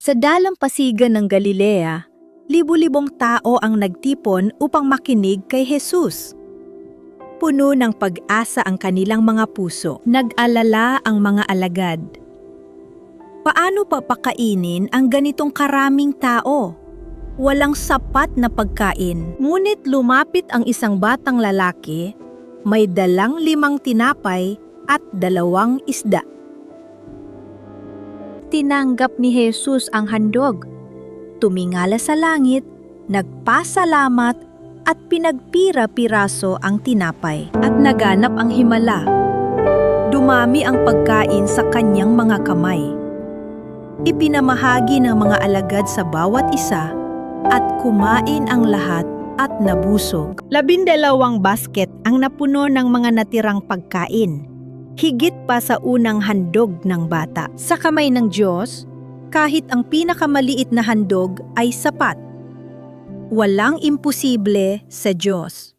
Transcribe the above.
Sa dalampasigan ng Galilea, libu-libong tao ang nagtipon upang makinig kay Jesus. Puno ng pag-asa ang kanilang mga puso. Nag-alala ang mga alagad. Paano papakainin ang ganitong karaming tao? Walang sapat na pagkain. Ngunit lumapit ang isang batang lalaki, may dalang 5 tinapay at 2 isda. Tinanggap ni Jesus ang handog, tumingala sa langit, nagpasalamat at pinagpira-piraso ang tinapay at naganap ang himala. Dumami ang pagkain sa kanyang mga kamay. Ipinamahagi ng mga alagad sa bawat isa at kumain ang lahat at nabusog. 12 basket ang napuno ng mga natirang pagkain. Higit pa sa unang handog ng bata. Sa kamay ng Diyos, kahit ang pinakamaliit na handog ay sapat. Walang imposible sa Diyos.